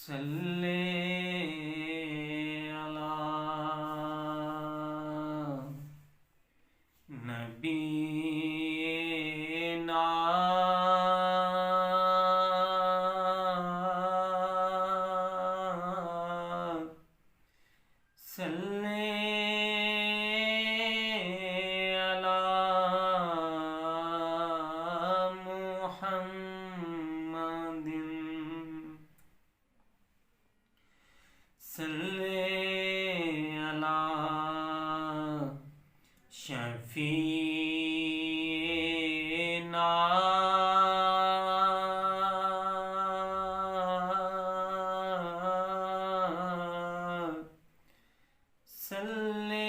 सल्ले अला नबीना सल्ले अला मुहम्मदिन सल्ले अला शफीना सल्ले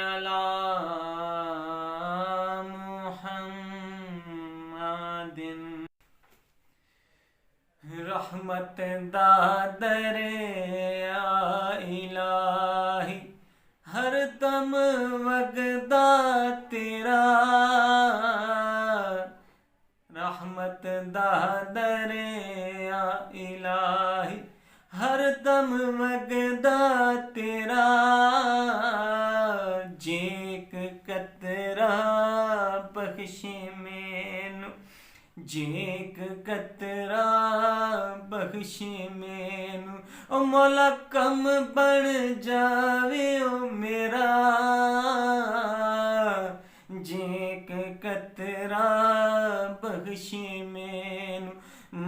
अला मुहम्मदिन रहमत दादर इलाही हर दम वगदा तेरा रहमत दादर इलाही हर दम वगदा तेरा जेक कतरा बख्शे मैनू जेक कतरा बख्शे मैनू ओ मौला कम बन जावे ओ मेरा जेक कतरा बख्शे मैनू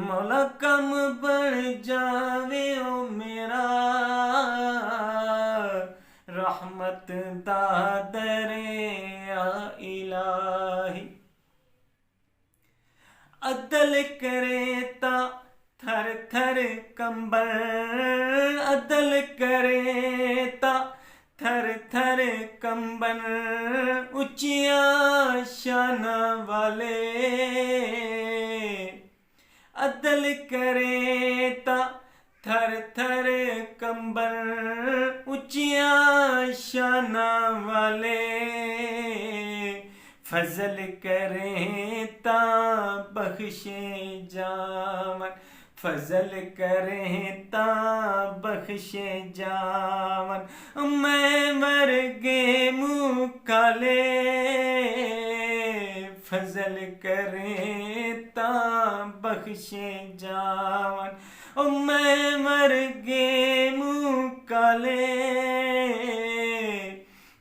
मौला कम बन जावे ओ मेरा रहमत दा दरिया इलाही अदल करे ता थर थर कंबल अदल करे ता थर थर कंबल उचिया शान वाले अदल करे ता थर थर कंबल उचिया शान वाले फजल करें ता बख्शे जावन फजल करें ता बख्शे जावन मैं मर गे मुँह काले फजल करें ता बख्शे जावन मैं मर गे मुँह काले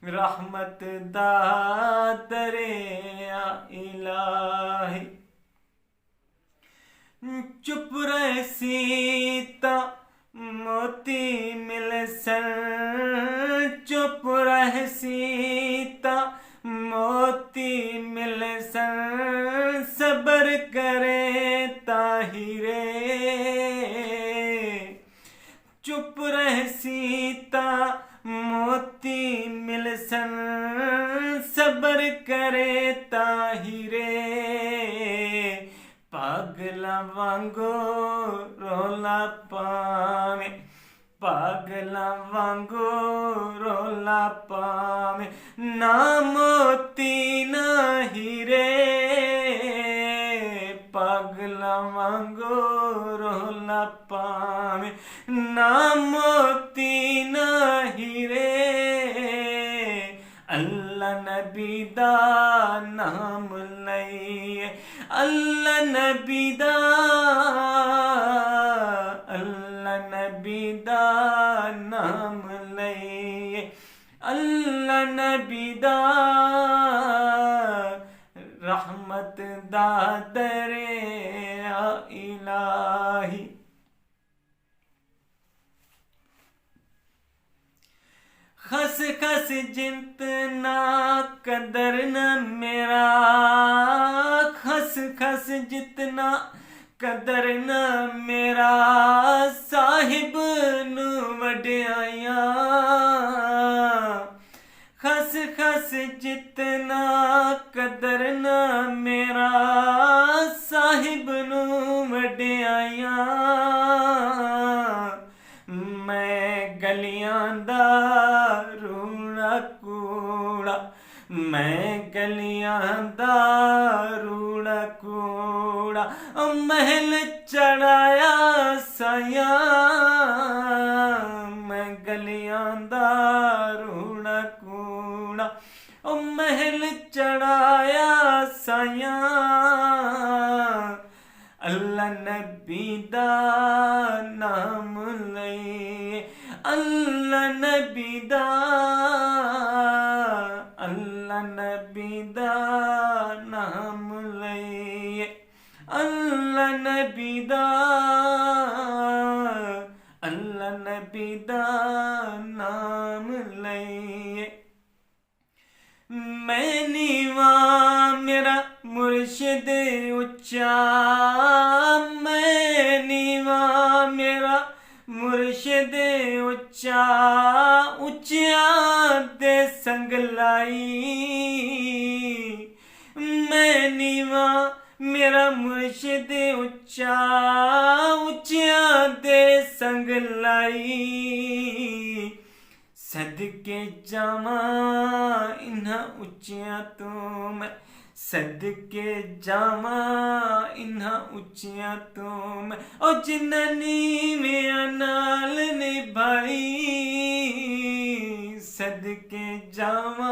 रहमत दादरे इलाही चुप रह सीता मोती मिल सर चुप रह सीता मोती मिल सर सबर करे ताहिरे चुप रह सीता मोती मिल सन सबर करे ताहिरे पागला वांगो रोला पावे पागला वांगो रोला पावे ना मोती ना हीरे पागला वांगो रोला पावे ना मोती ना हीरे अल्लाह नबी दा नाम लइए अल्लाह नबी दा नाम लइए अल्लाह नबी दा रहमत दा दरे इलाही खस खस जितना कदर न मेरा खस खस जितना कदर न मेरा साहिब नू वड्याइया खस खस जितना कदर न मेरा साहिब नू वड्याइया मैं गलियां दा रूड़ा कूड़ा मैं गलियां दा रूड़ा कूड़ा कूड़ा ओ महल चढ़ाया साया मैं गलियां दा रूड़ा कूड़ा ओ महल चढ़ाया साया अल्लाह नबी दा नाम लइए अल्लाह नबी दा नाम लइए अल्लाह नबी दा नाम लइए मैं नीवा मेरा मुर्शिद उच्चा मैं नीवा मेरा मुर्शिद उच्चा उच्चा दे संग लाई मैं नीवा मेरा मुर्शिद उच्चा उच्चा दे संग लाई सदके जावा इन्हां उच्चियां तो मैं सदके जावा इन्हां उच्चियां तो मैं ओ जिन्हां नीवियां नाल निभाई सदके जावा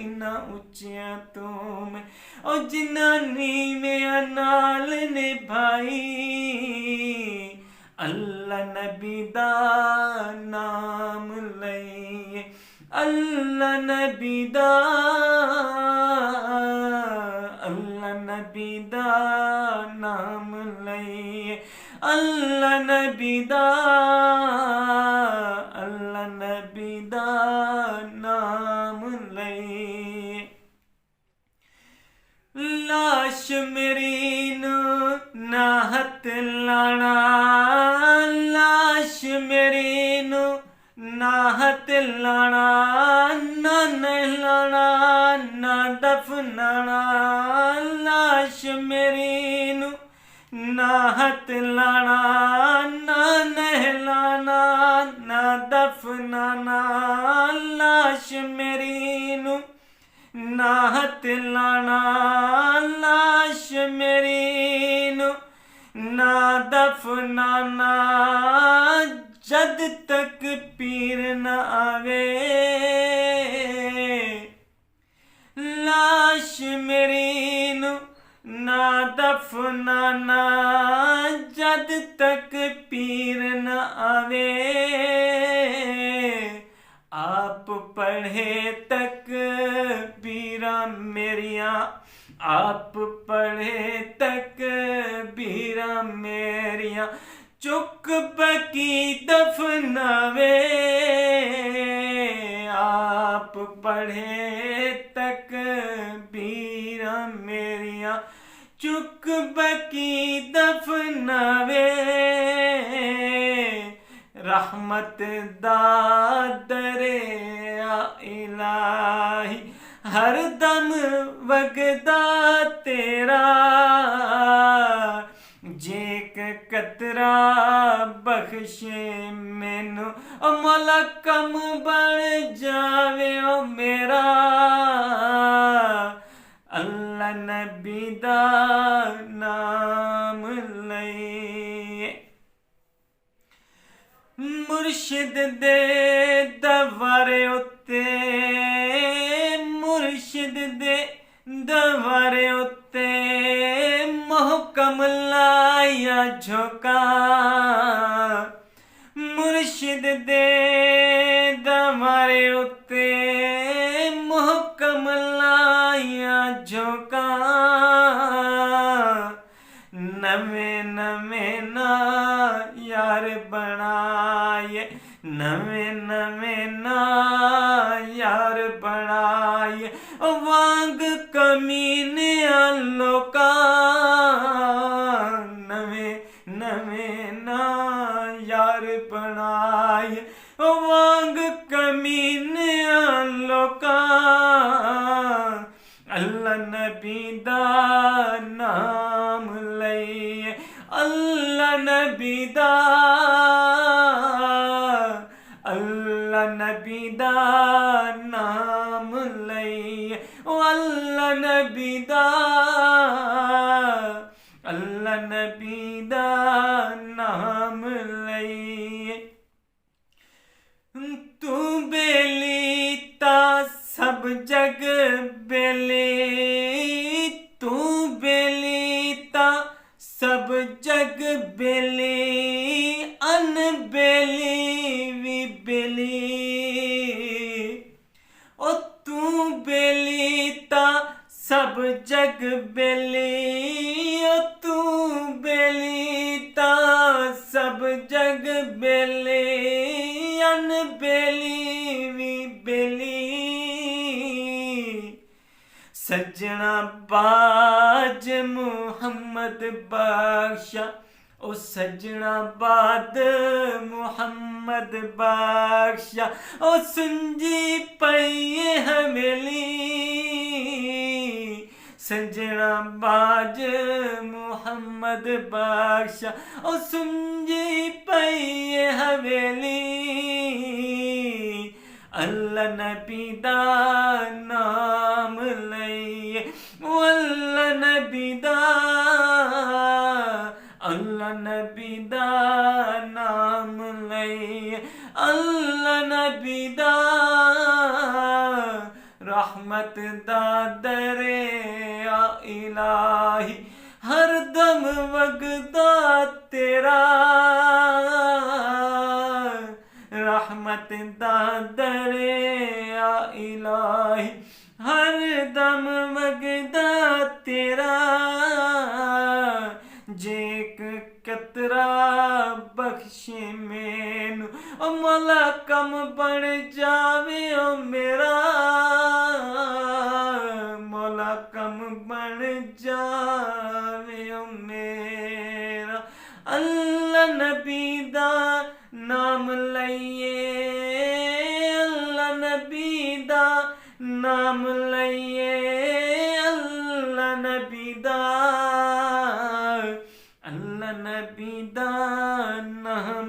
इन्हां उच्चियां तो मैं ओ जिन्हां नीवियां नाल निभाई अल्लाह नबी दा नाम लइए अल्लाह नबी दा नाम लइए अल्लाह नबी दा नाम लइए लाश मेरी नू ना हथ लाना लाश मेरी नू ना हथ लाना ना नहलाना ना दफनाना लाश मेरी नू ना हथ लाना ना नहलाना ना दफनाना लाश मेरी नू ना हथ लाना लाश मेरी नू ना दफनाना जद तक पीर न आवे लाश मेरी नू ना दफनाना जद तक पीर न आवे आप पढ़े तक बीरा मेरिया आप पढ़े तक बीरा मेरिया चुक बकी दफनावे आप पढ़े तक बीरा मेरिया चुक बकी दफनावे रहमत दादरे इलाही हर दम वगदा तेरा जेक कतरा बख्शे मैनू ओ मौला कम बन जावे ओ मेरा अल्लाह नबी दा नाम लइए मुर्शिद दे दवारे उत्ते मुर्शिद दे दवारे उत्ते मोहकम लाया झोंका मुर्शिद दे दवारे उत्ते मोहकम लाया झोंका नवे नवे ना यार बनाए नवे नवे ना यार बनाए वांग कमीने लोका नवे नवे ना यार बनाए वांग कमीने लोका अल्लाह नबी दा नाम लइए अल्लाह नबी दा नाम लइए अल्लाह नबी दा जग बेली तू बेली ता सब जग बेली अन बेली भी बेली ओ तू बेली ता सब जग बेली ओ तू बेली ता सब जग बेली अन बेली भी बेली सजना बाज मुहम्मद बादशाह ओ सजना बाद मुहम्मद बादशाह ओ सुंजी पई हवेली सजना बाज मुहम्मद बादशाह ओ सुंजी पई हवेली अल्लाह नबी दा नाम लइए अल्लाह नबी दा नाम लइए अल्लाह नबी दा रहमत दा दरे आ इलाही हर दम वगदा तेरा रहमत दा दरे आ इलाही हर दम वगदा तेरा जेक कतरा बख्शे मैनू ओ मौला कम बन जावे ओ मेरा मौला कम बन जावे ओ मेरा अल्लाह नबी दा नाम लइए अल्लाह नबी दा नाम लइए अल्लाह नबी दा नाम